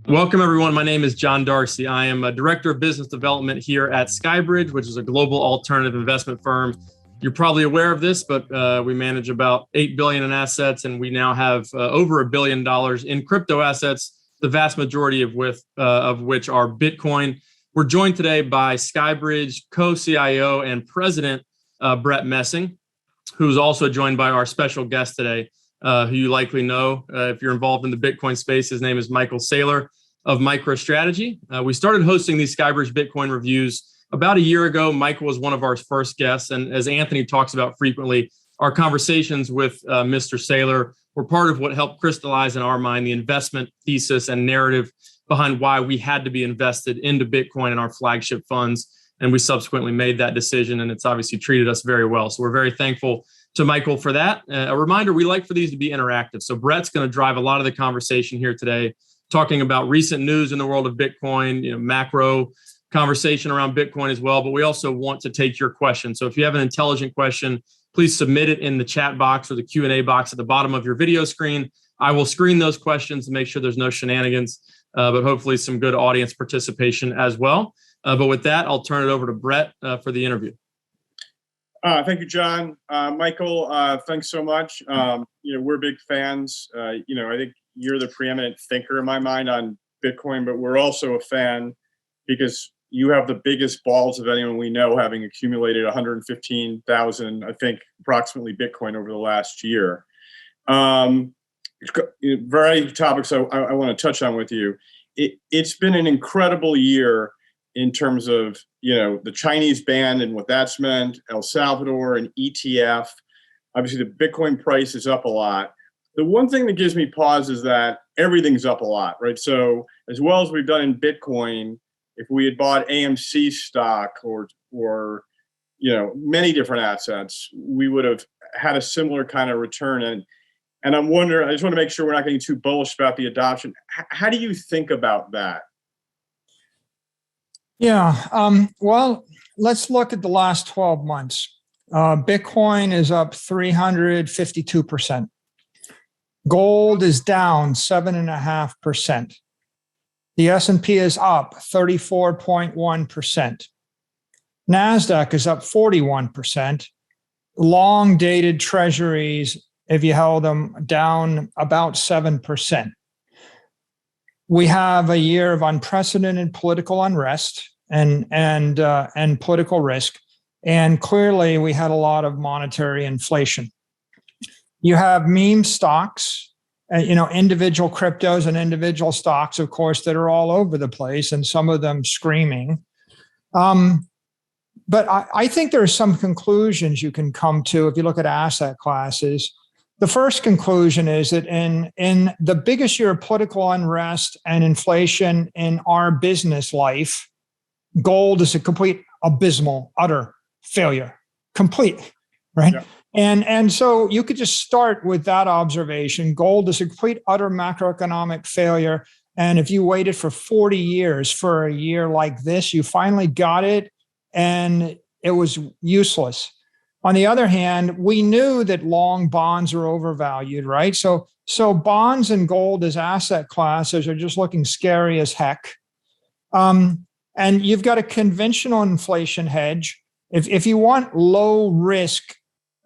Welcome, everyone. My name is John Darcy. I am a Director of Business Development here at SkyBridge, which is a global alternative investment firm. You're probably aware of this, but we manage about $8 billion in assets, and we now have over $1 billion in crypto assets, the vast majority of which are Bitcoin. We're joined today by SkyBridge co-CIO and President Brett Messing, who's also joined by our special guest today, who you likely know if you're involved in the Bitcoin space. His name is Saylor of MicroStrategy. We started hosting these SkyBridge Bitcoin reviews about a year ago. Michael was one of our first guests, and as Anthony talks about frequently, our conversations with Mr. Saylor were part of what helped crystallize in our mind the investment thesis and narrative behind why we had to be invested into Bitcoin in our flagship funds. And we subsequently made that decision, and it's obviously treated us very well. So we're very thankful to Michael for that. A reminder, we like for these to be interactive. So Brett's going to drive a lot of the conversation here today, talking about recent news in the world of Bitcoin, macro conversation around Bitcoin as well. But we also want to take your questions. So if you have an intelligent question, please submit it in the chat box or the Q&A box at the bottom of your video screen. I will screen those questions to make sure there's no shenanigans, but hopefully some good audience participation as well. But with that, I'll turn it over to Brett for the interview. Thank you, John. Michael, thanks so much. We're big fans. I think you're the preeminent thinker in my mind on Bitcoin, but we're also a fan because you have the biggest balls of anyone we know, having accumulated 115,000, I think, approximately Bitcoin over the last year. Variety of topics I want to touch on with you. It's been an incredible year in terms of, the Chinese ban and what that's meant, El Salvador and ETF. Obviously, the Bitcoin price is up a lot. The one thing that gives me pause is that everything's up a lot, right? So as well as we've done in Bitcoin, if we had bought AMC stock or many different assets, we would have had a similar kind of return. And I'm wondering, I just want to make sure we're not getting too bullish about the adoption. How do you think about that? Yeah, well, let's look at the last 12 months. Bitcoin is up 352%. Gold is down 7.5%. The S&P is up 34.1%. NASDAQ is up 41%. Long-dated treasuries, if you held them, down about 7%. We have a year of unprecedented political unrest and political risk, and clearly we had a lot of monetary inflation. You have meme stocks, individual cryptos and individual stocks, of course, that are all over the place, and some of them screaming. But I think there are some conclusions you can come to if you look at asset classes. The first conclusion is that in the biggest year of political unrest and inflation in our business life, gold is a complete, abysmal, utter failure. Complete, right? Yeah. And so you could just start with that observation. Gold is a complete, utter macroeconomic failure. And if you waited for 40 years for a year like this, you finally got it, and it was useless. On the other hand, we knew that long bonds are overvalued, right? So bonds and gold as asset classes are just looking scary as heck. And you've got a conventional inflation hedge. If you want low risk,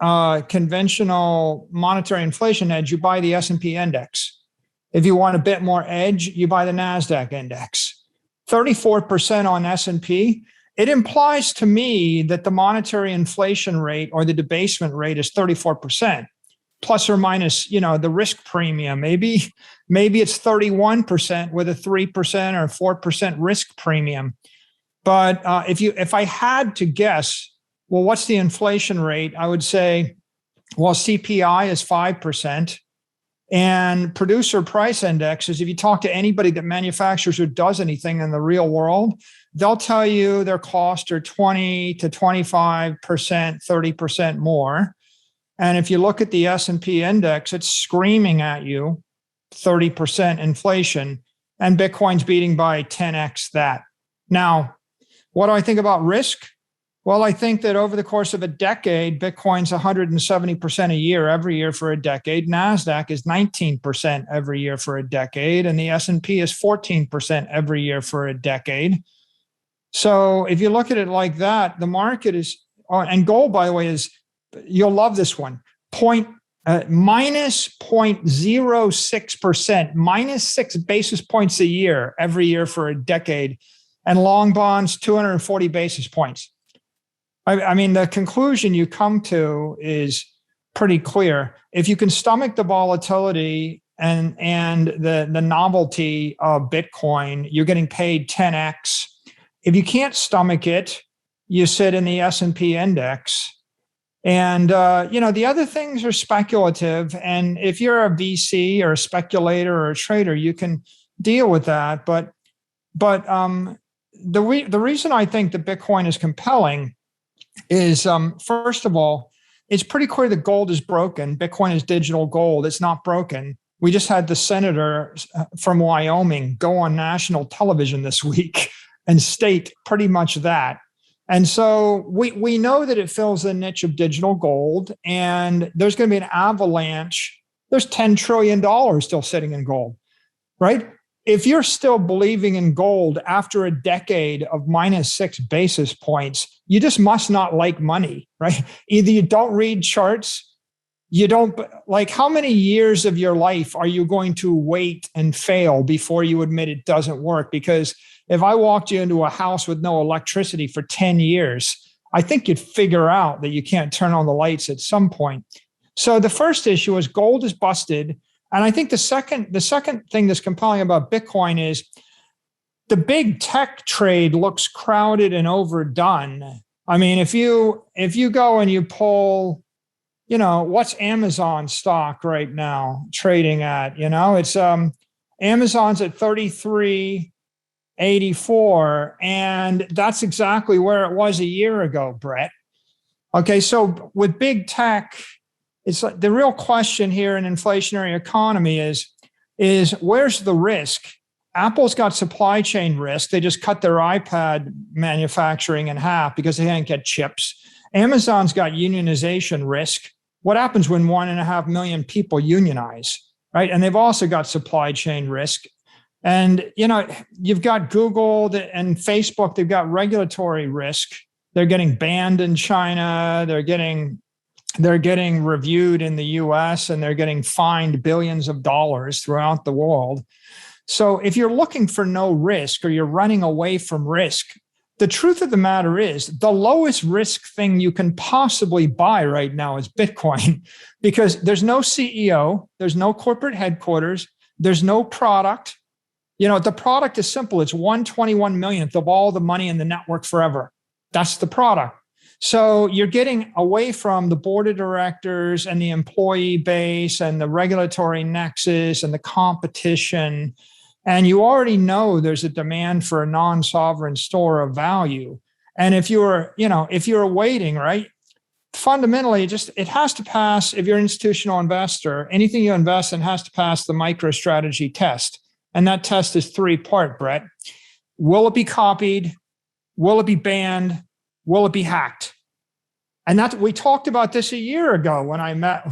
conventional monetary inflation hedge, you buy the S&P index. If you want a bit more edge, you buy the NASDAQ index. 34% on S&P. It implies to me that the monetary inflation rate or the debasement rate is 34%, plus or minus, the risk premium. Maybe it's 31% with a 3% or 4% risk premium. But if I had to guess, well, what's the inflation rate? I would say, well, CPI is 5%. And producer price indexes, if you talk to anybody that manufactures or does anything in the real world, they'll tell you their costs are 20 to 25%, 30% more. And if you look at the S&P index, it's screaming at you 30% inflation, and Bitcoin's beating by 10x that. Now, what do I think about risk? Well, I think that over the course of a decade, Bitcoin's 170% a year, every year for a decade. NASDAQ is 19% every year for a decade, and the S&P is 14% every year for a decade. So if you look at it like that, the market is, and gold, by the way, is, you'll love this one, minus 0.06%, minus 6 basis points a year, every year for a decade, and long bonds, 240 basis points. I mean, the conclusion you come to is pretty clear. If you can stomach the volatility and the novelty of Bitcoin, you're getting paid 10x. If you can't stomach it, you sit in the S&P index. And, the other things are speculative. And if you're a VC or a speculator or a trader, you can deal with that. But the reason I think that Bitcoin is compelling is, first of all, it's pretty clear that gold is broken. Bitcoin is digital gold. It's not broken. We just had the senator from Wyoming go on national television this week and state pretty much that. And so we know that it fills the niche of digital gold, and there's going to be an avalanche. There's $10 trillion still sitting in gold, right? If you're still believing in gold after a decade of minus 6 basis points, you just must not like money, right? Either you don't read charts, you don't, like, how many years of your life are you going to wait and fail before you admit it doesn't work? Because if I walked you into a house with no electricity for 10 years, I think you'd figure out that you can't turn on the lights at some point. So the first issue is gold is busted. And I think the second thing that's compelling about Bitcoin is the big tech trade looks crowded and overdone. I mean, if you go and you pull, what's Amazon stock right now trading at? It's Amazon's at 33.84, and that's exactly where it was a year ago, Brett. Okay, so with big tech, it's like the real question here in inflationary economy is where's the risk? Apple's got supply chain risk. They just cut their iPad manufacturing in half because they can't get chips. Amazon's got unionization risk. What happens when 1.5 million people unionize, right? And they've also got supply chain risk. And, you've got Google and Facebook, they've got regulatory risk. They're getting banned in China. They're getting reviewed in the US, and they're getting fined billions of dollars throughout the world. So if you're looking for no risk, or you're running away from risk, the truth of the matter is the lowest risk thing you can possibly buy right now is Bitcoin, because there's no CEO, there's no corporate headquarters, there's no product. The product is simple. It's 1/21 millionth of all the money in the network forever. That's the product. So you're getting away from the board of directors and the employee base and the regulatory nexus and the competition. And you already know there's a demand for a non-sovereign store of value. And if you're waiting, right, fundamentally, it has to pass. If you're an institutional investor, anything you invest in has to pass the MicroStrategy test. And that test is 3-part, Brett. Will it be copied? Will it be banned? Will it be hacked? And we talked about this a year ago when I met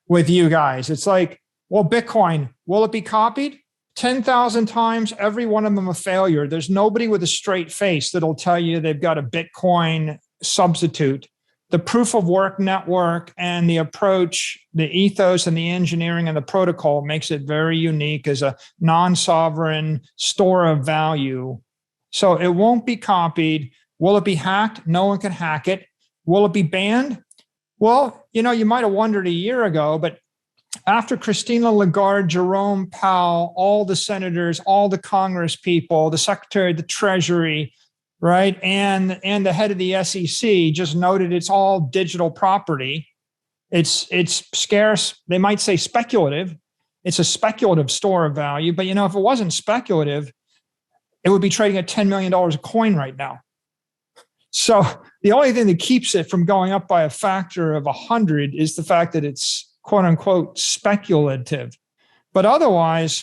with you guys. It's like, well, Bitcoin, will it be copied? 10,000 times, every one of them a failure. There's nobody with a straight face that'll tell you they've got a Bitcoin substitute. The proof of work network and the approach, the ethos and the engineering and the protocol makes it very unique as a non-sovereign store of value. So it won't be copied. Will it be hacked? No one can hack it. Will it be banned? Well, you might have wondered a year ago, but after Christina Lagarde, Jerome Powell, all the senators, all the Congress people, the Secretary of the Treasury, right, and the head of the SEC just noted it's all digital property. It's scarce. They might say speculative. It's a speculative store of value. But, if it wasn't speculative, it would be trading at $10 million a coin right now. So the only thing that keeps it from going up by a factor of 100 is the fact that it's quote unquote speculative. But otherwise,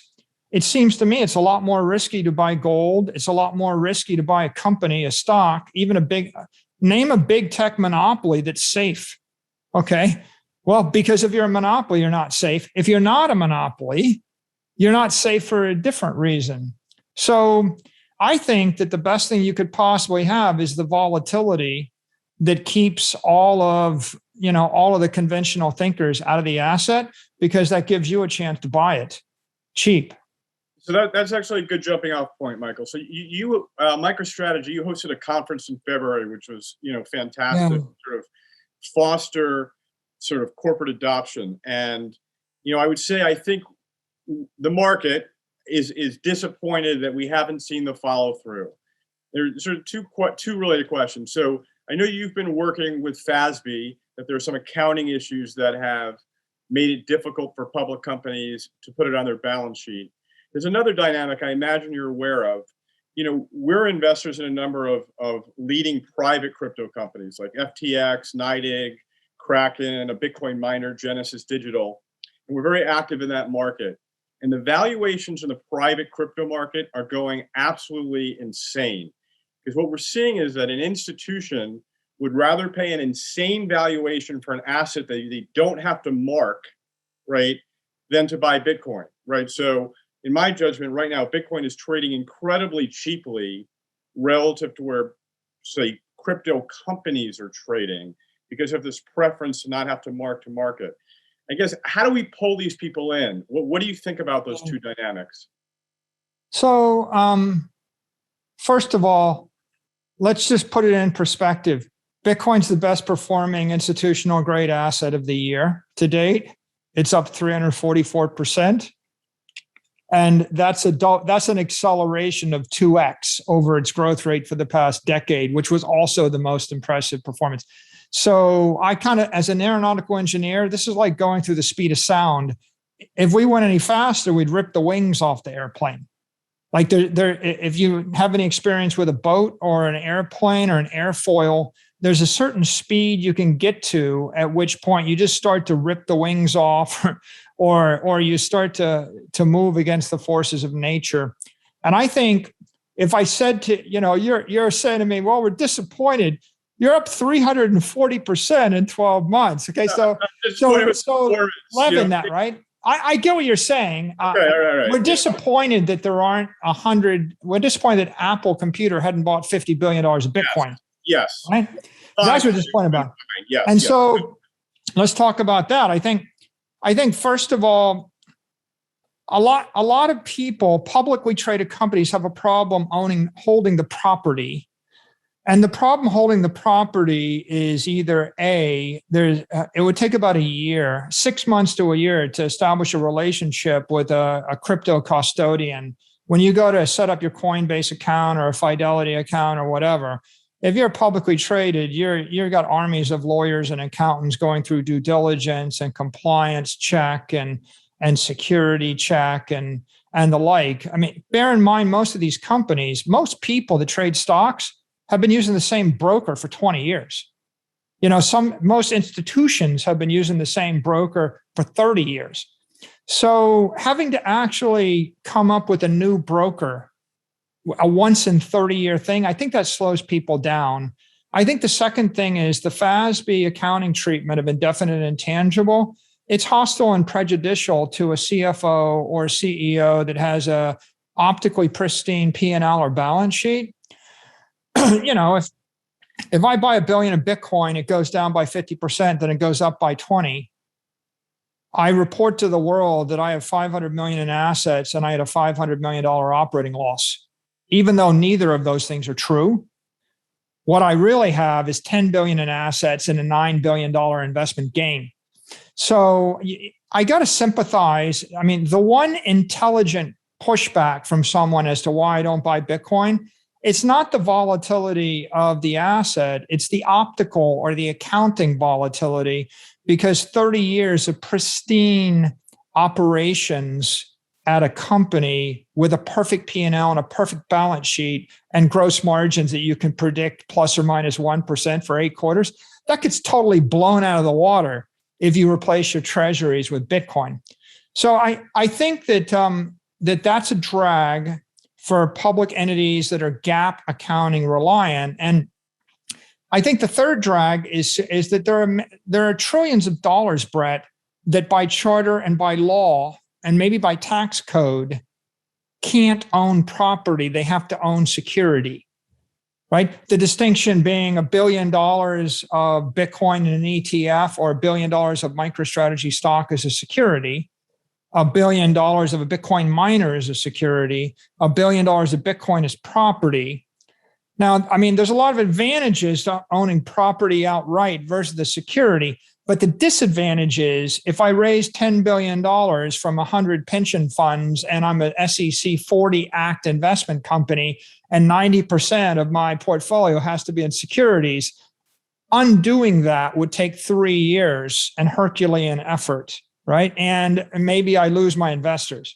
it seems to me it's a lot more risky to buy gold. It's a lot more risky to buy a company, a stock, even a big, Name a big tech monopoly that's safe. Okay. Well, because if you're a monopoly, you're not safe. If you're not a monopoly, you're not safe for a different reason. So I think that the best thing you could possibly have is the volatility that keeps all of the conventional thinkers out of the asset, because that gives you a chance to buy it cheap. So that's actually a good jumping off point, Michael. So you MicroStrategy, you hosted a conference in February, which was, fantastic, sort of foster sort of corporate adoption. And, I would say, I think the market is disappointed that we haven't seen the follow through. There's sort of two related questions. So I know you've been working with FASB, that there are some accounting issues that have made it difficult for public companies to put it on their balance sheet. There's another dynamic I imagine you're aware of. We're investors in a number of leading private crypto companies like FTX, NYDIG, Kraken, a Bitcoin miner, Genesis Digital. And we're very active in that market. And the valuations in the private crypto market are going absolutely insane. Because what we're seeing is that an institution would rather pay an insane valuation for an asset that they don't have to mark, right, than to buy Bitcoin, right? So in my judgment, right now, Bitcoin is trading incredibly cheaply relative to where, say, crypto companies are trading, because of this preference to not have to mark to market. I guess, how do we pull these people in? What do you think about those two dynamics? So, first of all, let's just put it in perspective. Bitcoin's the best performing institutional grade asset of the year to date. It's up 344%. And that's an acceleration of 2x over its growth rate for the past decade, which was also the most impressive performance. So I kind of, as an aeronautical engineer, this is like going through the speed of sound. If we went any faster, we'd rip the wings off the airplane. Like if you have any experience with a boat or an airplane or an airfoil, there's a certain speed you can get to, at which point you just start to rip the wings off, or you start to move against the forces of nature. And I think if I said to, you're saying to me, well, we're disappointed. You're up 340% in 12 months. Okay, so Levin, that right? I get what you're saying. Right. We're disappointed that there aren't 100. We're disappointed that Apple Computer hadn't bought $50 billion of Bitcoin. Yes. Right? That's what we're disappointed about. Yes. And so let's talk about that. I think first of all, a lot of people, publicly traded companies, have a problem holding the property. And the problem holding the property is either it would take about a year, 6 months to a year, to establish a relationship with a crypto custodian. When you go to set up your Coinbase account or a Fidelity account or whatever, if you're publicly traded, you've got armies of lawyers and accountants going through due diligence and compliance check and security check and the like. I mean, bear in mind, most of these companies, most people that trade stocks have been using the same broker for 20 years. Most institutions have been using the same broker for 30 years. So having to actually come up with a new broker, a once in 30-year thing, I think that slows people down. I think the second thing is the FASB accounting treatment of indefinite intangible. It's hostile and prejudicial to a CFO or CEO that has a optically pristine P&L or balance sheet. If I buy $1 billion of Bitcoin, it goes down by 50%, then it goes up by 20. I report to the world that I have 500 million in assets and I had a $500 million operating loss, even though neither of those things are true. What I really have is 10 billion in assets and a $9 billion investment gain. So I got to sympathize. I mean, the one intelligent pushback from someone as to why I don't buy Bitcoin, it's not the volatility of the asset, it's the optical or the accounting volatility, because 30 years of pristine operations at a company with a perfect P&L and a perfect balance sheet and gross margins that you can predict plus or minus 1% for 8 quarters, that gets totally blown out of the water if you replace your treasuries with Bitcoin. So I think that that's a drag for public entities that are GAAP accounting reliant. And I think the third drag is that there are trillions of dollars, Brett, that by charter and by law and maybe by tax code can't own property. They have to own security, right? The distinction being $1 billion of Bitcoin in an ETF or $1 billion of MicroStrategy stock as a security, $1 billion of a Bitcoin miner as a security, $1 billion of Bitcoin as property. Now, I mean, there's a lot of advantages to owning property outright versus the security, but the disadvantage is if I raise $10 billion from 100 pension funds and I'm an SEC 40 Act investment company and 90% of my portfolio has to be in securities, undoing that would take 3 years and Herculean effort, right? And maybe I lose my investors.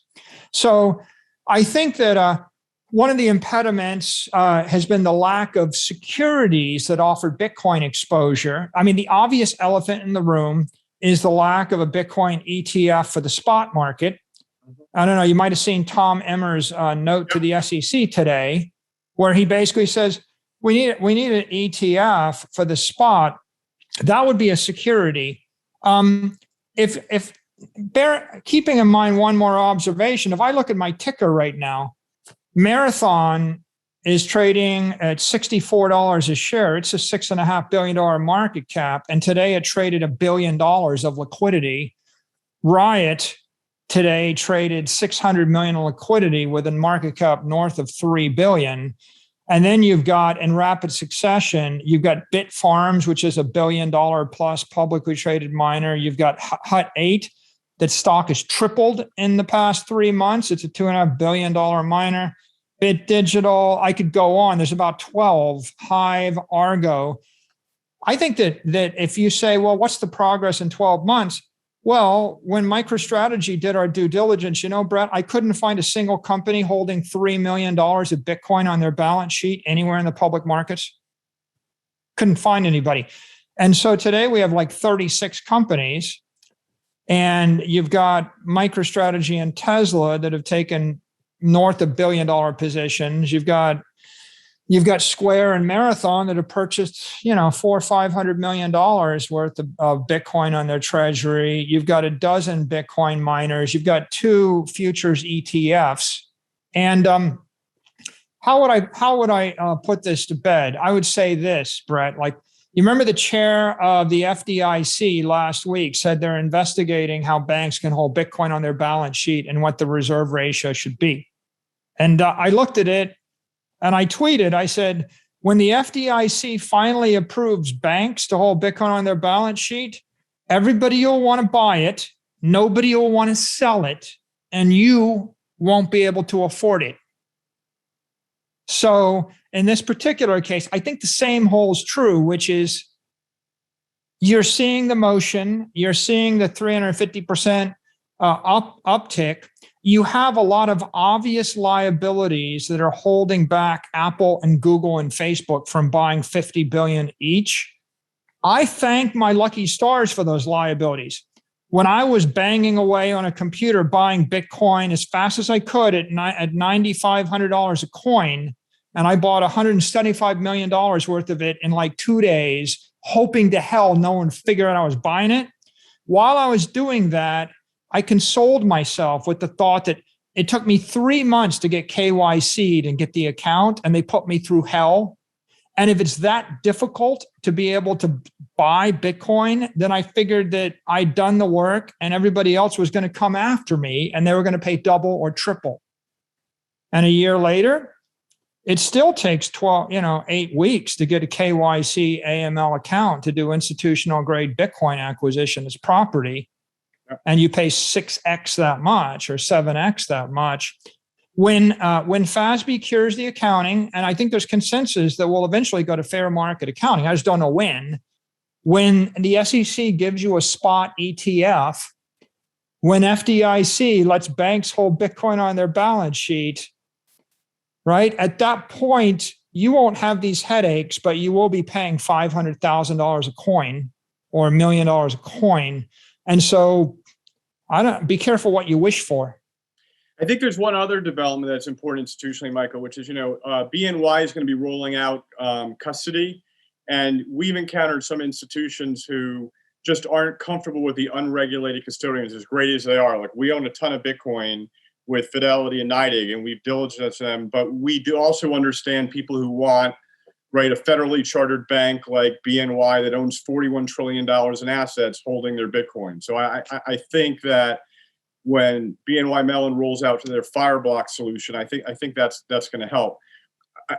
So I think that one of the impediments has been the lack of securities that offer Bitcoin exposure. I mean, the obvious elephant in the room is the lack of a Bitcoin ETF for the spot market. I don't know, you might have seen Tom Emmer's note to the SEC today, where he basically says, we need an ETF for the spot. That would be a security. Keeping in mind one more observation, if I look at my ticker right now, Marathon is trading at $64 a share. It's a $6.5 billion market cap. And today it traded $1 billion of liquidity. Riot today traded $600 million in liquidity with a market cap north of $3 billion. And then you've got, in rapid succession, you've got Bitfarms, which is $1 billion plus publicly traded miner. You've got Hut 8, that stock has tripled in the past 3 months. It's a $2.5 billion miner. Bit Digital, I could go on. There's about 12, Hive, Argo. I think that if you say, well, what's the progress in 12 months? Well, when MicroStrategy did our due diligence, you know, Brett, I couldn't find a single company holding $3 million of Bitcoin on their balance sheet anywhere in the public markets. Couldn't find anybody. And so today we have like 36 companies, and you've got MicroStrategy and Tesla that have taken north of $1 billion positions. You've got Square and Marathon that have purchased, you know, $400 or $500 million worth of Bitcoin on their treasury. You've got a dozen Bitcoin miners. You've got 2 futures ETFs. And how would I put this to bed? I would say this, Brett. Like, you remember the chair of the FDIC last week said they're investigating how banks can hold Bitcoin on their balance sheet and what the reserve ratio should be. And I looked at it and I tweeted, I said, when the FDIC finally approves banks to hold Bitcoin on their balance sheet, everybody will want to buy it, nobody will want to sell it, and you won't be able to afford it. So in this particular case, I think the same holds true, which is you're seeing the motion, you're seeing the 350% uptick. You have a lot of obvious liabilities that are holding back Apple and Google and Facebook from buying 50 billion each. I thank my lucky stars for those liabilities. When I was banging away on a computer buying Bitcoin as fast as I could at $9,500 a coin, and I bought $175 million worth of it in like 2 days, hoping to hell no one figured out I was buying it. While I was doing that, I consoled myself with the thought that it took me 3 months to get KYC'd and get the account, and they put me through hell. And if it's that difficult to be able to buy Bitcoin, then I figured that I'd done the work and everybody else was going to come after me and they were going to pay double or triple. And a year later, it still takes 8 weeks to get a KYC AML account to do institutional grade Bitcoin acquisition as property. And you pay 6x that much or 7x that much. When FASB cures the accounting, and I think there's consensus that we'll eventually go to fair market accounting, I just don't know when the SEC gives you a spot ETF, when FDIC lets banks hold Bitcoin on their balance sheet, right? At that point, you won't have these headaches, but you will be paying $500,000 a coin or $1 million a coin. And so be careful what you wish for. I think there's one other development that's important institutionally, Michael, which is, BNY is going to be rolling out custody. And we've encountered some institutions who just aren't comfortable with the unregulated custodians, as great as they are. Like, we own a ton of Bitcoin with Fidelity and NYDIG, and we've diligenced them, but we do also understand people who want, right, a federally chartered bank like BNY that owns $41 trillion in assets holding their Bitcoin. So I think that when BNY Mellon rolls out to their Fireblock solution, I think that's going to help.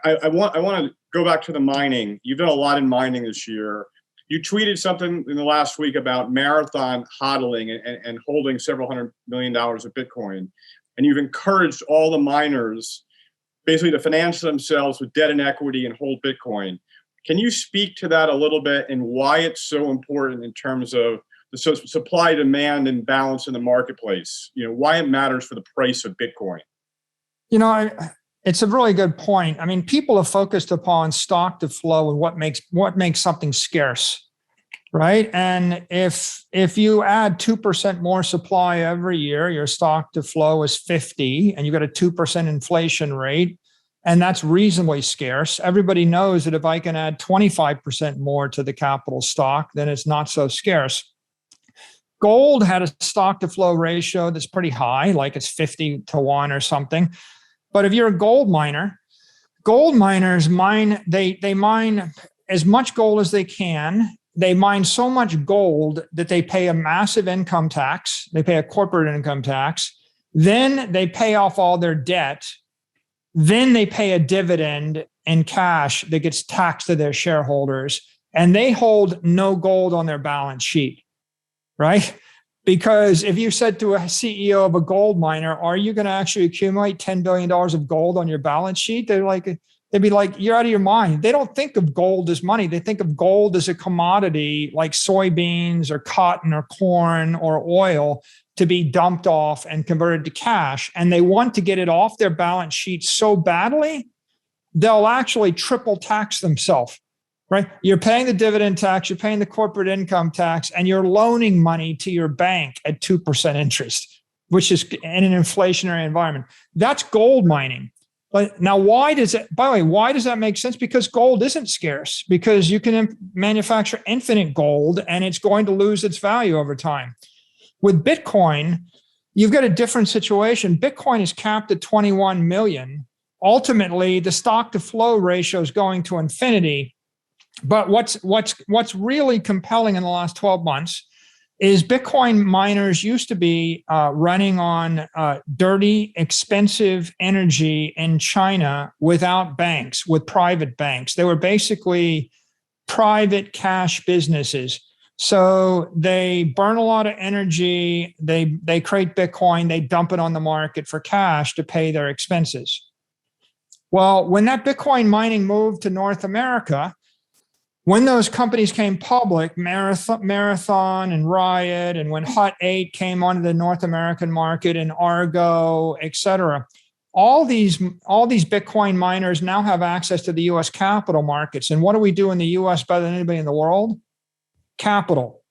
I want to go back to the mining. You've done a lot in mining this year. You tweeted something in the last week about Marathon hodling and holding several $100 million of Bitcoin. And you've encouraged all the miners basically to finance themselves with debt and equity and hold Bitcoin. Can you speak to that a little bit and why it's so important in terms of the supply, demand, and balance in the marketplace? You know, why it matters for the price of Bitcoin? You know, it's a really good point. I mean, people have focused upon stock to flow and what makes something scarce, right? And if you add 2% more supply every year, your stock to flow is 50, and you got a 2% inflation rate, and that's reasonably scarce. Everybody knows that if I can add 25% more to the capital stock, then it's not so scarce. Gold had a stock to flow ratio that's pretty high, like it's 50-1 or something. But if you're a gold miners mine, they mine as much gold as they can. They mine so much gold that they pay a massive income tax. They pay a corporate income tax. Then they pay off all their debt. Then they pay a dividend in cash that gets taxed to their shareholders. And they hold no gold on their balance sheet, right? Because if you said to a CEO of a gold miner, are you going to actually accumulate $10 billion of gold on your balance sheet? They'd be like, you're out of your mind. They don't think of gold as money. They think of gold as a commodity like soybeans or cotton or corn or oil to be dumped off and converted to cash. And they want to get it off their balance sheet so badly, they'll actually triple tax themselves. Right? You're paying the dividend tax, you're paying the corporate income tax, and you're loaning money to your bank at 2% interest, which is in an inflationary environment. That's gold mining. But now, why does that make sense? Because gold isn't scarce, because you can manufacture infinite gold and it's going to lose its value over time. With Bitcoin, you've got a different situation. Bitcoin is capped at 21 million. Ultimately, the stock to flow ratio is going to infinity. But what's really compelling in the last 12 months is Bitcoin miners used to be running on dirty, expensive energy in China without banks, with private banks. They were basically private cash businesses. So they burn a lot of energy, they create Bitcoin, they dump it on the market for cash to pay their expenses. Well, when that Bitcoin mining moved to North America, when those companies came public, Marathon and Riot, and when Hut 8 came onto the North American market, and Argo, et cetera, all these Bitcoin miners now have access to the U.S. capital markets. And what do we do in the U.S. better than anybody in the world? Capital,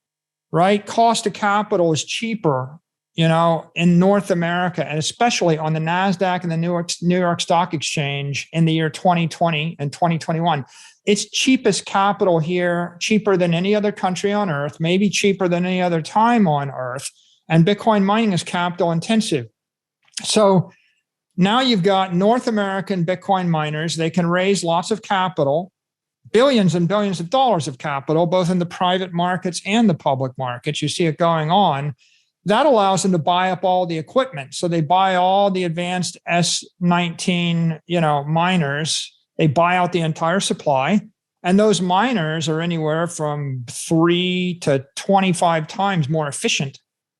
right? Cost of capital is cheaper, in North America, and especially on the NASDAQ and the New York Stock Exchange in the year 2020 and 2021. It's cheapest capital here, cheaper than any other country on earth, maybe cheaper than any other time on earth. And Bitcoin mining is capital intensive. So now you've got North American Bitcoin miners. They can raise lots of capital, billions and billions of dollars of capital, both in the private markets and the public markets. You see it going on. That allows them to buy up all the equipment. So they buy all the advanced S19, miners. They buy out the entire supply. And those miners are anywhere from 3 to 25 times more efficient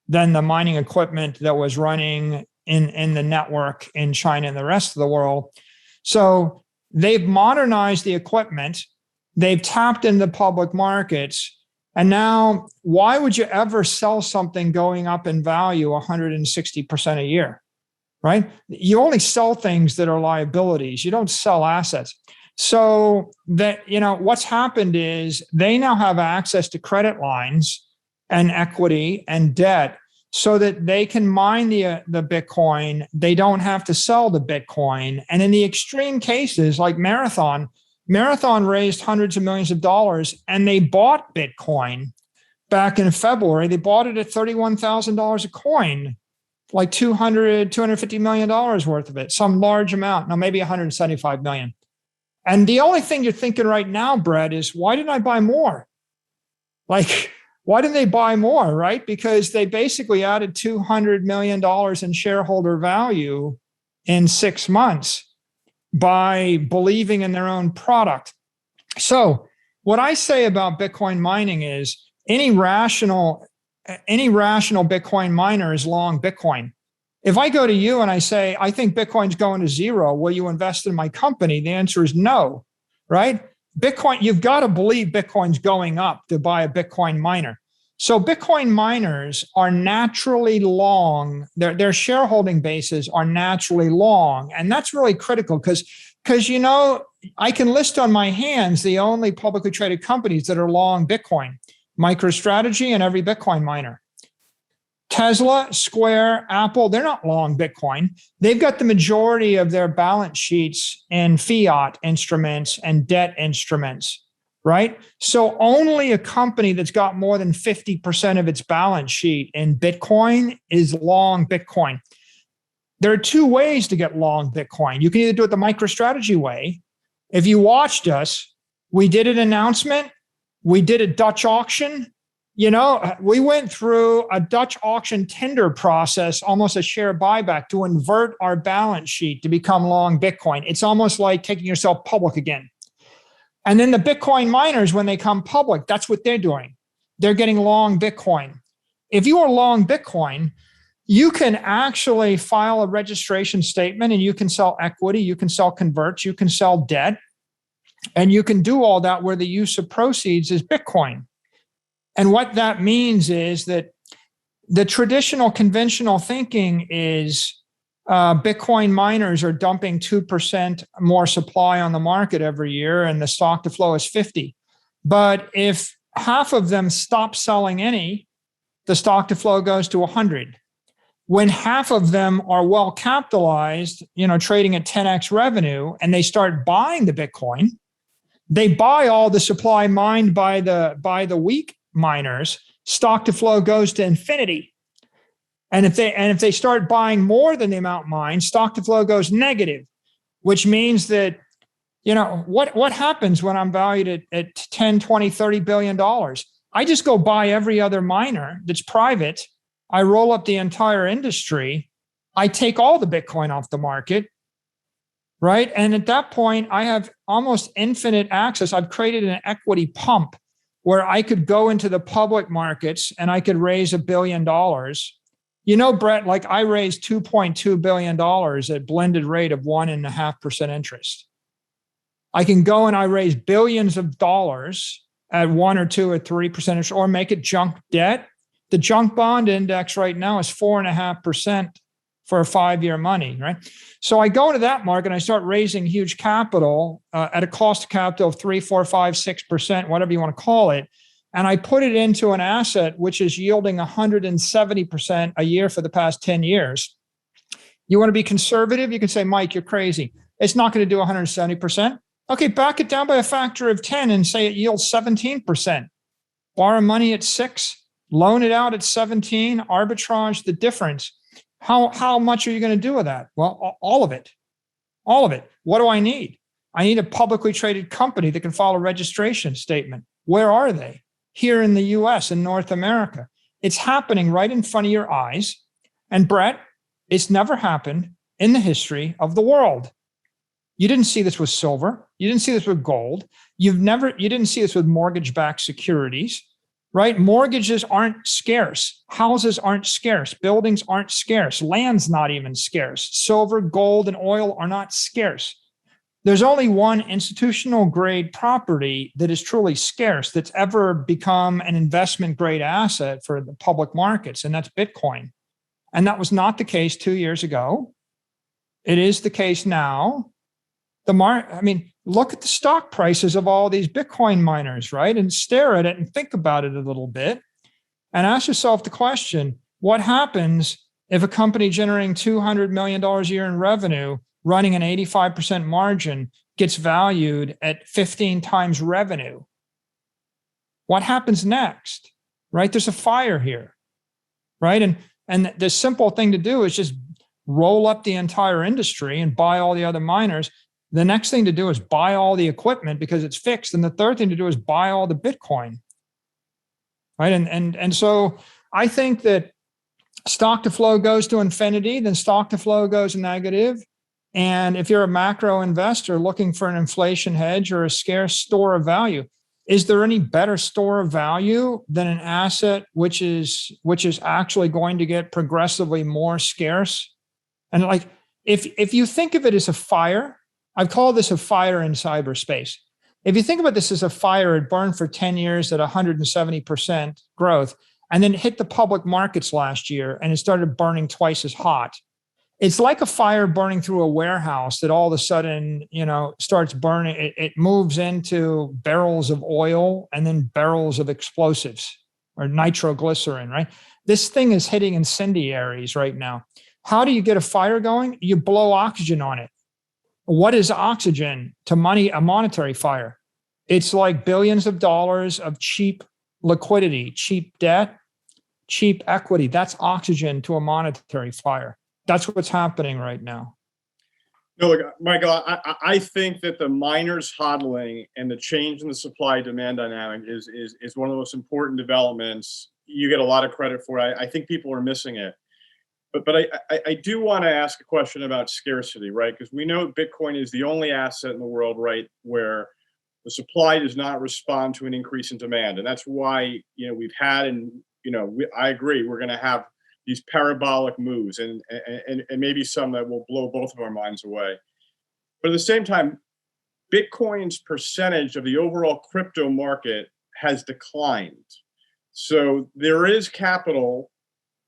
than the mining equipment that was running in the network in China and the rest of the world. So they've modernized the equipment. They've tapped into the public markets. And now, why would you ever sell something going up in value 160% a year, right? You only sell things that are liabilities. You don't sell assets. So that, what's happened is they now have access to credit lines and equity and debt so that they can mine the Bitcoin. They don't have to sell the Bitcoin. And in the extreme cases like Marathon, Marathon raised hundreds of millions of dollars and they bought Bitcoin back in February. They bought it at $31,000 a coin, like $250 million worth of it, some large amount. Now, maybe 175 million. And the only thing you're thinking right now, Brett, is why didn't I buy more? Like, why didn't they buy more, right? Because they basically added $200 million in shareholder value in 6 months by believing in their own product. So what I say about Bitcoin mining is any rational Bitcoin miner is long Bitcoin. If I go to you and I say, I think Bitcoin's going to zero, will you invest in my company? The answer is no, right? Bitcoin, you've got to believe Bitcoin's going up to buy a Bitcoin miner. So Bitcoin miners are naturally long. Their shareholding bases are naturally long. And that's really critical because, I can list on my hands the only publicly traded companies that are long Bitcoin, MicroStrategy and every Bitcoin miner. Tesla, Square, Apple, they're not long Bitcoin. They've got the majority of their balance sheets in fiat instruments and debt instruments, right? So only a company that's got more than 50% of its balance sheet in Bitcoin is long Bitcoin. There are two ways to get long Bitcoin. You can either do it the MicroStrategy way. If you watched us, we did an announcement. We did a Dutch auction. We went through a Dutch auction tender process, almost a share buyback, to invert our balance sheet to become long Bitcoin. It's almost like taking yourself public again. And then the Bitcoin miners, when they come public, that's what they're doing. They're getting long Bitcoin. If you are long Bitcoin, you can actually file a registration statement and you can sell equity, you can sell converts, you can sell debt, and you can do all that where the use of proceeds is Bitcoin. And what that means is that the traditional conventional thinking is Bitcoin miners are dumping 2% more supply on the market every year and the stock to flow is 50. But if half of them stop selling any, the stock to flow goes to 100. When half of them are well capitalized, trading at 10x revenue, and they start buying the Bitcoin, they buy all the supply mined by the weak miners, stock to flow goes to infinity. And if they start buying more than the amount mined, stock to flow goes negative, which means that, what happens when I'm valued at 10, 20, 30 billion dollars? I just go buy every other miner that's private. I roll up the entire industry. I take all the Bitcoin off the market, right? And at that point, I have almost infinite access. I've created an equity pump where I could go into the public markets and I could raise $1 billion. Brett, like I raised $2.2 billion at blended rate of 1.5% interest. I can go and I raise billions of dollars at 1 or 2 or 3% interest, or make it junk debt. The junk bond index right now is 4.5% for a 5-year money, right? So I go into that market and I start raising huge capital at a cost of capital of 3, 4, 5, 6%, whatever you want to call it. And I put it into an asset which is yielding 170% a year for the past 10 years. You want to be conservative? You can say, Mike, you're crazy. It's not going to do 170%. Okay, back it down by a factor of 10 and say it yields 17%. Borrow money at 6, loan it out at 17, arbitrage the difference. How much are you going to do with that? Well, all of it. All of it. What do I need? I need a publicly traded company that can file a registration statement. Where are they? Here in the US, in North America. It's happening right in front of your eyes. And Brett, it's never happened in the history of the world. You didn't see this with silver. You didn't see this with gold. You didn't see this with mortgage-backed securities, right? Mortgages aren't scarce. Houses aren't scarce. Buildings aren't scarce. Land's not even scarce. Silver, gold, and oil are not scarce. There's only one institutional grade property that is truly scarce that's ever become an investment grade asset for the public markets, and that's Bitcoin. And that was not the case 2 years ago. It is the case now. Look at the stock prices of all these Bitcoin miners, right? And stare at it and think about it a little bit and ask yourself the question, what happens if a company generating $200 million a year in revenue running an 85% margin gets valued at 15 times revenue. What happens next, right? There's a fire here, right? And the simple thing to do is just roll up the entire industry and buy all the other miners. The next thing to do is buy all the equipment because it's fixed. And the third thing to do is buy all the Bitcoin, right? And so I think that stock to flow goes to infinity, then stock to flow goes negative. And if you're a macro investor looking for an inflation hedge or a scarce store of value, is there any better store of value than an asset which is actually going to get progressively more scarce? And like, if you think of it as a fire, I've called this a fire in cyberspace. If you think about this as a fire, it burned for 10 years at 170% growth, and then it hit the public markets last year and it started burning twice as hot. It's like a fire burning through a warehouse that all of a sudden, starts burning. It moves into barrels of oil and then barrels of explosives or nitroglycerin, right? This thing is hitting incendiaries right now. How do you get a fire going? You blow oxygen on it. What is oxygen to money? A monetary fire. It's like billions of dollars of cheap liquidity, cheap debt, cheap equity. That's oxygen to a monetary fire. That's what's happening right now. No, look, Michael, I think that the miners hodling and the change in the supply-demand dynamic is one of the most important developments. You get a lot of credit for it. I think people are missing it. But I do want to ask a question about scarcity, right? Because we know Bitcoin is the only asset in the world, right, where the supply does not respond to an increase in demand. And that's why, we've had, and, I agree, we're going to have these parabolic moves and maybe some that will blow both of our minds away. But at the same time, Bitcoin's percentage of the overall crypto market has declined. So there is capital,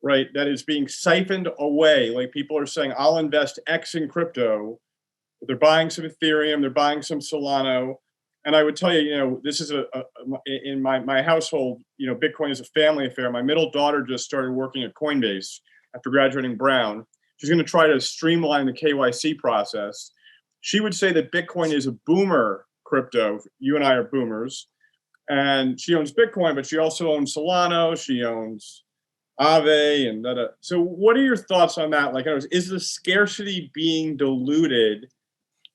right, that is being siphoned away. Like people are saying, I'll invest X in crypto. They're buying some Ethereum, they're buying some Solana. And I would tell you, this is in my household, Bitcoin is a family affair. My middle daughter just started working at Coinbase after graduating Brown. She's going to try to streamline the KYC process. She would say that Bitcoin is a boomer crypto. You and I are boomers. And she owns Bitcoin, but she also owns Solana. She owns Aave and da. So what are your thoughts on that? Like, is the scarcity being diluted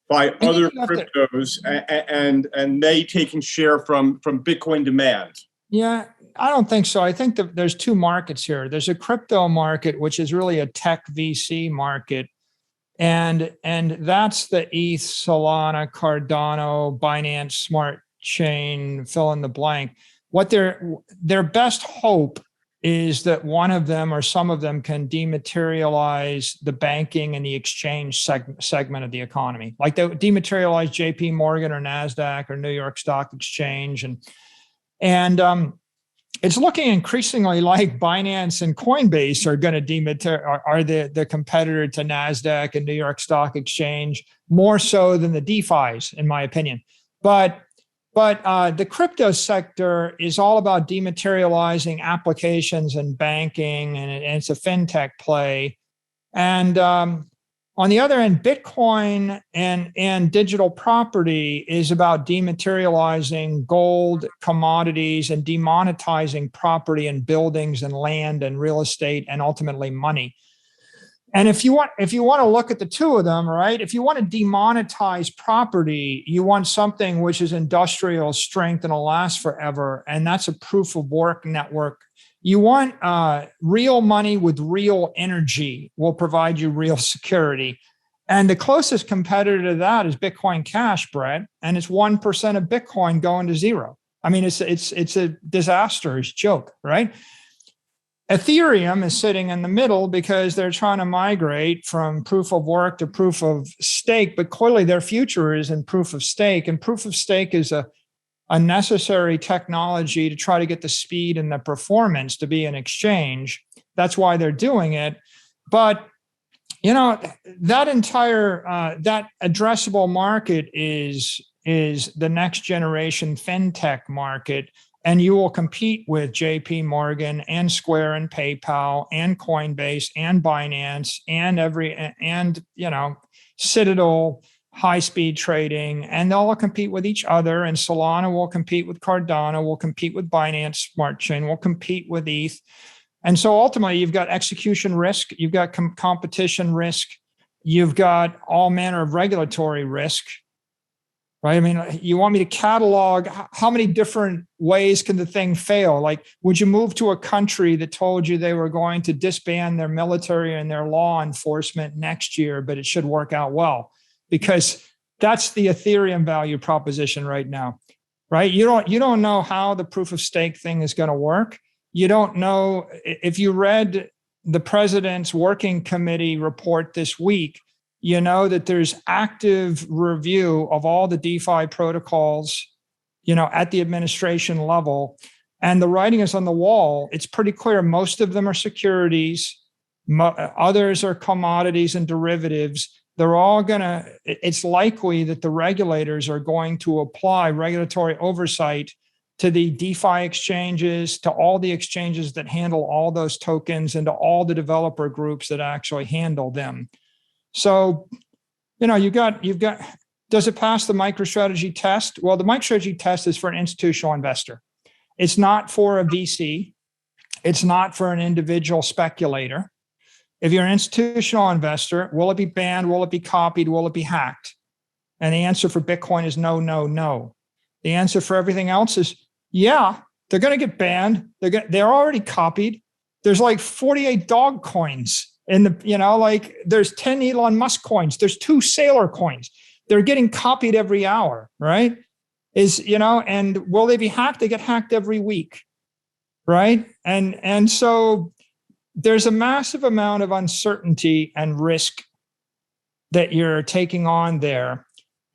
by other cryptos and they taking share from Bitcoin demand? Yeah, I don't think so. I think that there's two markets here. There's a crypto market, which is really a tech VC market. And that's the ETH, Solana, Cardano, Binance, Smart Chain, fill in the blank. What their best hope is that one of them or some of them can dematerialize the banking and the exchange segment of the economy. Like they dematerialize JP Morgan or NASDAQ or New York Stock Exchange. And it's looking increasingly like Binance and Coinbase are going to are the competitor to NASDAQ and New York Stock Exchange, more so than the DeFis, in my opinion. But the crypto sector is all about dematerializing applications and banking, and it's a fintech play. And on the other end, Bitcoin and digital property is about dematerializing gold, commodities, and demonetizing property and buildings and land and real estate and ultimately money. And if you want to look at the two of them, right? If you want to demonetize property, you want something which is industrial strength and will last forever, and that's a proof of work network. You want real money with real energy will provide you real security. And the closest competitor to that is Bitcoin Cash, Brett, and it's 1% of Bitcoin going to zero. I mean, it's a disastrous joke, right? Ethereum is sitting in the middle because they're trying to migrate from proof of work to proof of stake, but clearly their future is in proof of stake. And proof of stake is a necessary technology to try to get the speed and the performance to be an exchange. That's why they're doing it. But, that entire, that addressable market is the next generation fintech market. and you will compete with JP Morgan and Square and PayPal and Coinbase and Binance and Citadel high-speed trading, and they'll all compete with each other. And Solana will compete with Cardano, will compete with Binance Smart Chain, will compete with ETH. And so ultimately, you've got execution risk, you've got competition risk, you've got all manner of regulatory risk, right? I mean, you want me to catalog how many different ways can the thing fail? Like, would you move to a country that told you they were going to disband their military and their law enforcement next year, but it should work out well? Because that's the Ethereum value proposition right now, right? You don't know how the proof of stake thing is going to work. You don't know. If you read the president's working committee report this week, you know that there's active review of all the DeFi protocols, at the administration level, and the writing is on the wall. It's pretty clear. Most of them are securities. Others are commodities and derivatives. They're all it's likely that the regulators are going to apply regulatory oversight to the DeFi exchanges, to all the exchanges that handle all those tokens, and to all the developer groups that actually handle them. So, you've got, does it pass the MicroStrategy test? Well, the MicroStrategy test is for an institutional investor. It's not for a VC. It's not for an individual speculator. If you're an institutional investor, will it be banned? Will it be copied? Will it be hacked? And the answer for Bitcoin is no, no, no. The answer for everything else is, yeah, they're going to get banned. They're already copied. There's like 48 dog coins in there's 10 Elon Musk coins. There's 2 Saylor coins. They're getting copied every hour, right? And will they be hacked? They get hacked every week, right? And so there's a massive amount of uncertainty and risk that you're taking on there.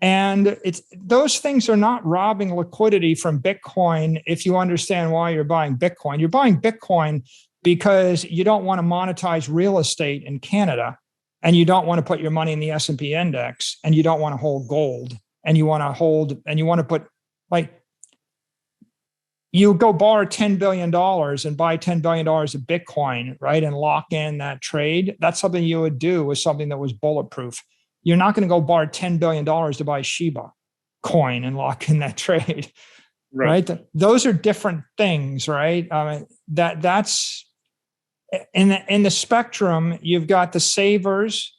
And those things are not robbing liquidity from Bitcoin if you understand why you're buying Bitcoin. You're buying Bitcoin because you don't want to monetize real estate in Canada, and you don't want to put your money in the S&P index, and you don't want to hold gold, and you want to put, like, you go borrow $10 billion and buy $10 billion of Bitcoin, right? And lock in that trade. That's something you would do with something that was bulletproof. You're not going to go borrow $10 billion to buy Shiba coin and lock in that trade, right? Those are different things, right? That's in the spectrum. You've got the savers.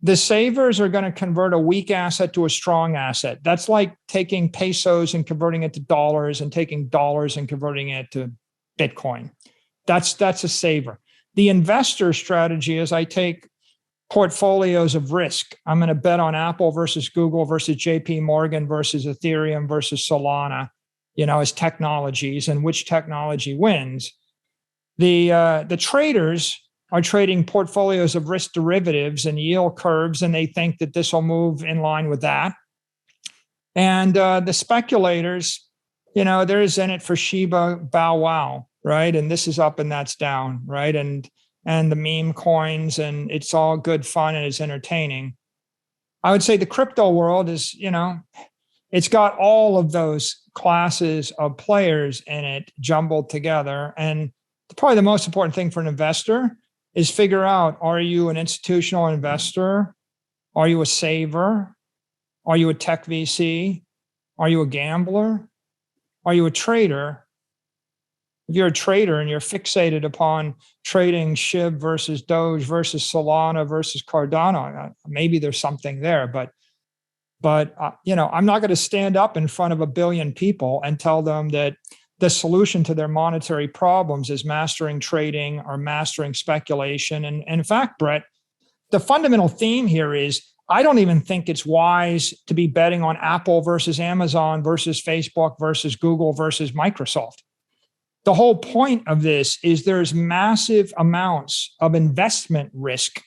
The savers are going to convert a weak asset to a strong asset. That's like taking pesos and converting it to dollars, and taking dollars and converting it to Bitcoin. That's a saver. The investor strategy is, I take portfolios of risk. I'm going to bet on Apple versus Google versus JP Morgan versus Ethereum versus Solana, as technologies, and which technology wins. The traders are trading portfolios of risk derivatives and yield curves, and they think that this will move in line with that. And the speculators, they're in it for Shiba, Bow Wow, right? And this is up and that's down, right? And the meme coins, and it's all good fun and it's entertaining. I would say the crypto world is, it's got all of those classes of players in it jumbled together. And probably the most important thing for an investor is figure out, are you an institutional investor? Are you a saver? Are you a tech VC? Are you a gambler? Are you a trader? If you're a trader and you're fixated upon trading SHIB versus Doge versus Solana versus Cardano, maybe there's something there. But I'm not going to stand up in front of 1 billion people and tell them that the solution to their monetary problems is mastering trading or mastering speculation. And in fact, Brett, the fundamental theme here is, I don't even think it's wise to be betting on Apple versus Amazon versus Facebook versus Google versus Microsoft. The whole point of this is there's massive amounts of investment risk.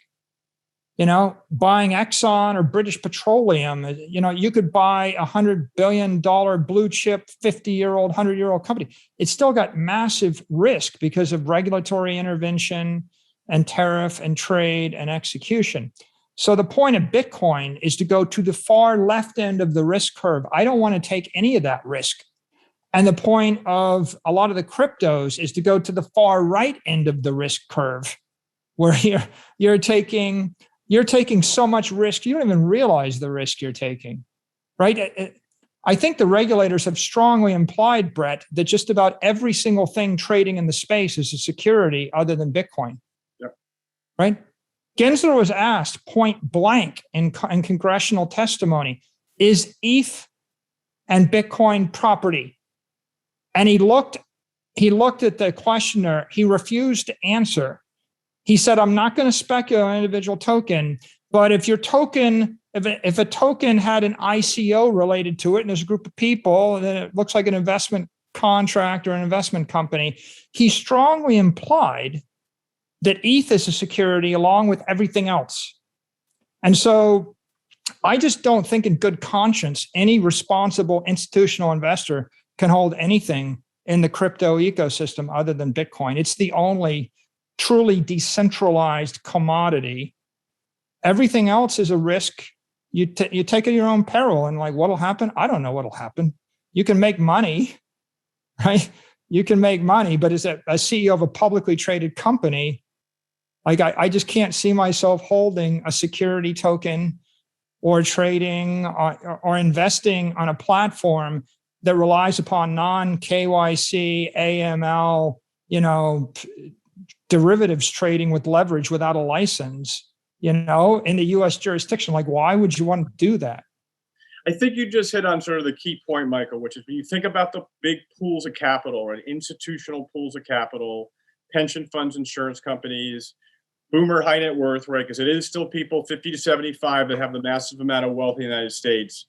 Buying Exxon or British Petroleum, you could buy $100 billion blue chip, 50-year-old, 100-year-old company. It's still got massive risk because of regulatory intervention and tariff and trade and execution. So the point of Bitcoin is to go to the far left end of the risk curve. I don't want to take any of that risk. And the point of a lot of the cryptos is to go to the far right end of the risk curve, where you're taking so much risk you don't even realize the risk you're taking, right? I think the regulators have strongly implied, Brett, that just about every single thing trading in the space is a security other than Bitcoin. Yep. Right? Gensler was asked point blank in congressional testimony, is ETH and Bitcoin property? And he looked at the questioner. He refused to answer. He said, I'm not going to speculate on an individual token, but if your token, if a token had an ICO related to it, and there's a group of people, then it looks like an investment contract or an investment company, he strongly implied that ETH is a security along with everything else. And so I just don't think in good conscience, any responsible institutional investor can hold anything in the crypto ecosystem other than Bitcoin. It's the only truly decentralized commodity. Everything else is a risk. You take it at your own peril, and like, what'll happen? I don't know what'll happen. You can make money, right? You can make money, but as a CEO of a publicly traded company, like I just can't see myself holding a security token or trading or investing on a platform that relies upon non-KYC, AML, derivatives trading with leverage without a license, in the US jurisdiction. Like, why would you want to do that? I think you just hit on sort of the key point, Michael, which is when you think about the big pools of capital, right? Institutional pools of capital, pension funds, insurance companies, boomer high net worth, right? Because it is still people 50 to 75 that have the massive amount of wealth in the United States.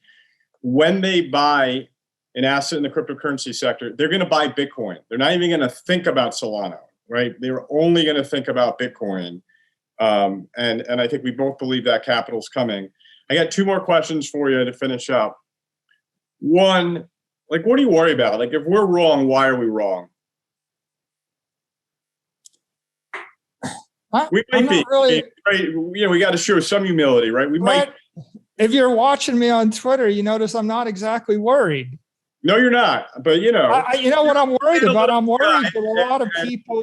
When they buy an asset in the cryptocurrency sector, they're going to buy Bitcoin. They're not even going to think about Solana, right? They're only going to think about Bitcoin. And I think we both believe that capital's coming. I got two more questions for you to finish up. One, like, what do you worry about? Like, if we're wrong, why are we wrong? We might be. Really, right? We got to show some humility, right? We might. If you're watching me on Twitter, you notice I'm not exactly worried. No, you're not. But you know what I'm worried about. I'm worried that a lot of people.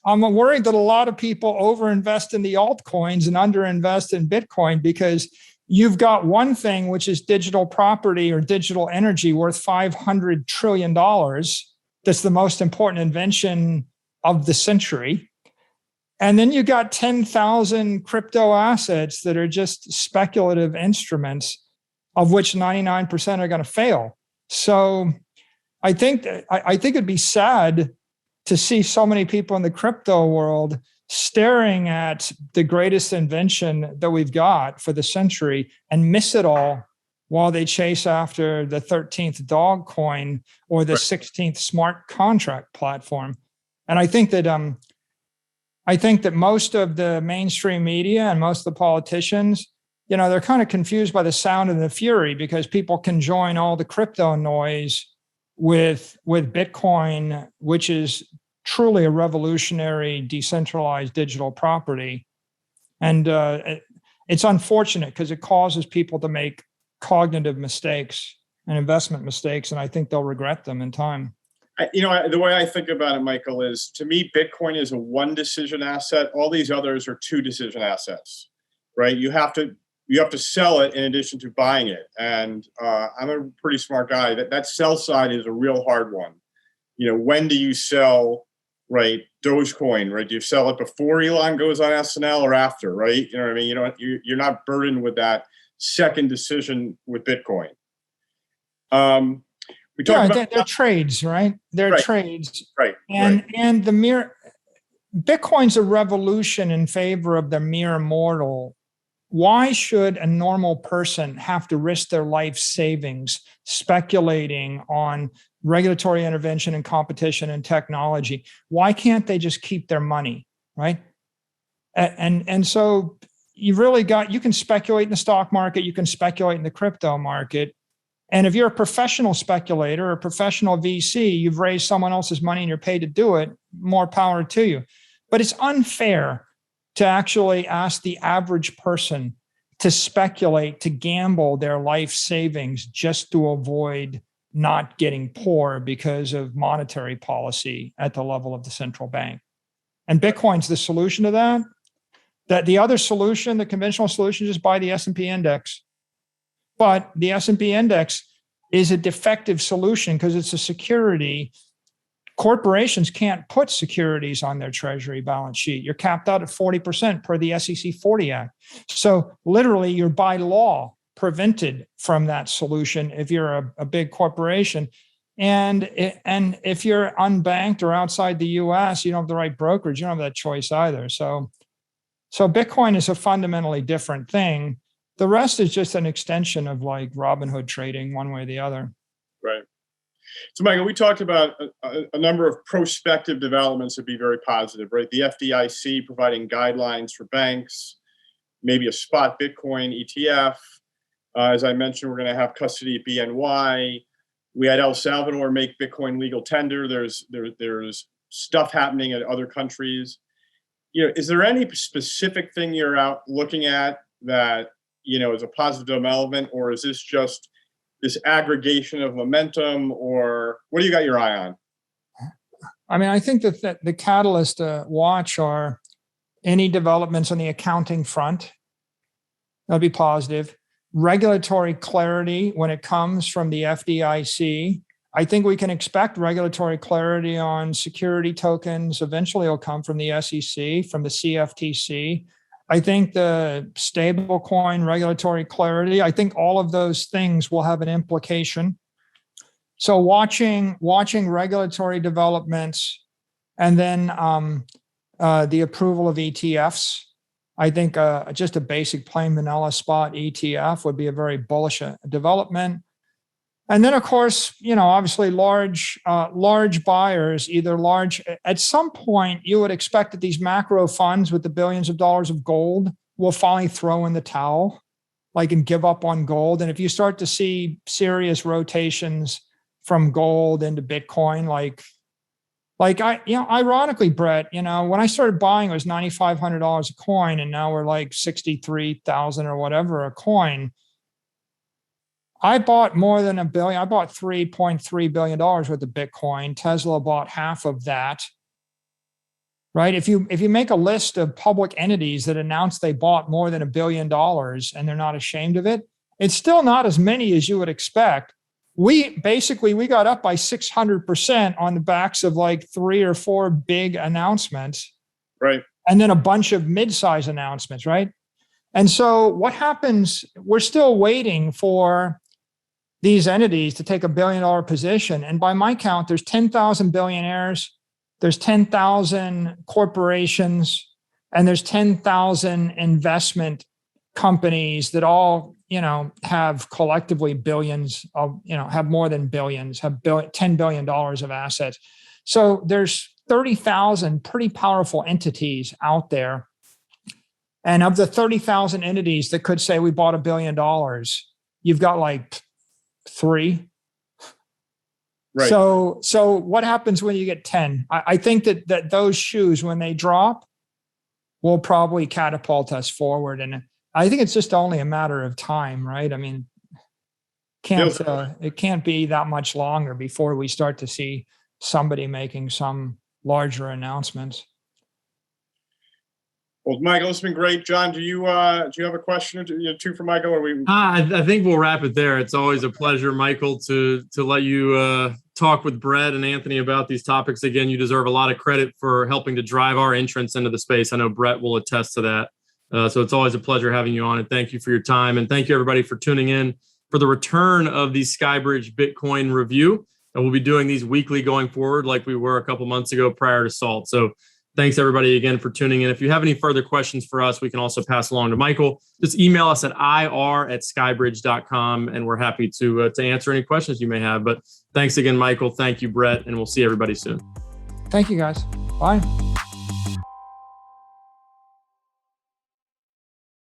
I'm worried that a lot of people overinvest in the altcoins and underinvest in Bitcoin, because you've got one thing, which is digital property or digital energy worth $500 trillion. That's the most important invention of the century. And then you got 10,000 crypto assets that are just speculative instruments, of which 99% are going to fail. So I think it'd be sad to see so many people in the crypto world staring at the greatest invention that we've got for the century and miss it all while they chase after the 13th dog coin or the 16th smart contract platform. And I think that most of the mainstream media and most of the politicians, they're kind of confused by the sound and the fury, because people can join all the crypto noise with Bitcoin, which is truly a revolutionary decentralized digital property. And it's unfortunate because it causes people to make cognitive mistakes and investment mistakes, and I think they'll regret them in time. The way I think about it, Michael, is, to me, Bitcoin is a one decision asset. All these others are two decision assets, right? You have to sell it in addition to buying it. And I'm a pretty smart guy. That sell side is a real hard one. When do you sell, right, Dogecoin, right? Do you sell it before Elon goes on SNL or after, right? You know what I mean? You're not burdened with that second decision with Bitcoin. They're trades, right? They're trades. Right. And Bitcoin's a revolution in favor of the mere mortal. Why should a normal person have to risk their life savings speculating on regulatory intervention and competition and technology? Why can't they just keep their money, right? And so you can speculate in the stock market, you can speculate in the crypto market. And if you're a professional speculator or a professional VC, you've raised someone else's money and you're paid to do it, more power to you. But it's unfair to actually ask the average person to speculate, to gamble their life savings just to avoid not getting poor because of monetary policy at the level of the central bank. And Bitcoin's the solution to that. That the other solution, the conventional solution, is buy the S&P index. But the S&P index is a defective solution because it's a security. Corporations can't put securities on their treasury balance sheet. You're capped out at 40% per the SEC 40 Act. So literally, you're by law prevented from that solution if you're a big corporation. And if you're unbanked or outside the US, you don't have the right brokerage. You don't have that choice either. So Bitcoin is a fundamentally different thing. The rest is just an extension of like Robinhood trading one way or the other. Right. So, Michael, we talked about a number of prospective developments that would be very positive, right? The FDIC providing guidelines for banks, maybe a spot Bitcoin ETF. As I mentioned, we're going to have custody at BNY. We had El Salvador make Bitcoin legal tender. There's stuff happening at other countries. Is there any specific thing you're out looking at that, is a positive development, or is this just this aggregation of momentum, or what do you got your eye on? I mean, I think that the catalyst to watch are any developments on the accounting front. That'll be positive. Regulatory clarity when it comes from the FDIC. I think we can expect regulatory clarity on security tokens. Eventually, it'll come from the SEC, from the CFTC. I think the stablecoin regulatory clarity, I think all of those things will have an implication. So watching regulatory developments and then the approval of ETFs. I think just a basic plain vanilla spot ETF would be a very bullish development. And then, of course, obviously large buyers, at some point, you would expect that these macro funds with the billions of dollars of gold will finally throw in the towel, and give up on gold. And if you start to see serious rotations from gold into Bitcoin, ironically, Brett, when I started buying, it was $9,500 a coin, and now we're like 63,000 or whatever a coin. I bought more than $1 billion. I bought $3.3 billion worth of Bitcoin. Tesla bought half of that. Right? If you make a list of public entities that announce they bought more than $1 billion and they're not ashamed of it, it's still not as many as you would expect. We got up by 600% on the backs of like 3 or 4 big announcements. Right. And then a bunch of mid-size announcements, right? And so what happens, we're still waiting for these entities to take $1 billion position. And by my count, there's 10,000 billionaires, there's 10,000 corporations, and there's 10,000 investment companies that all, have collectively billions of, have more than billions, have $10 billion of assets. So there's 30,000 pretty powerful entities out there. And of the 30,000 entities that could say we bought $1 billion, you've got like 3. Right. So what happens when you get 10? I think that those shoes, when they drop, will probably catapult us forward. And I think it's just only a matter of time, right? I mean, it can't be that much longer before we start to see somebody making some larger announcements. Well, Michael, it's been great. John, do you have a question or two for Michael? Or I think we'll wrap it there. It's always a pleasure, Michael, to let you talk with Brett and Anthony about these topics. Again, you deserve a lot of credit for helping to drive our entrance into the space. I know Brett will attest to that. So it's always a pleasure having you on, and thank you for your time. And thank you, everybody, for tuning in for the return of the SkyBridge Bitcoin Review. And we'll be doing these weekly going forward like we were a couple months ago prior to SALT. So thanks, everybody, again, for tuning in. If you have any further questions for us, we can also pass along to Michael. Just email us at ir@skybridge.com, and we're happy to answer any questions you may have. But thanks again, Michael. Thank you, Brett, and we'll see everybody soon. Thank you, guys. Bye.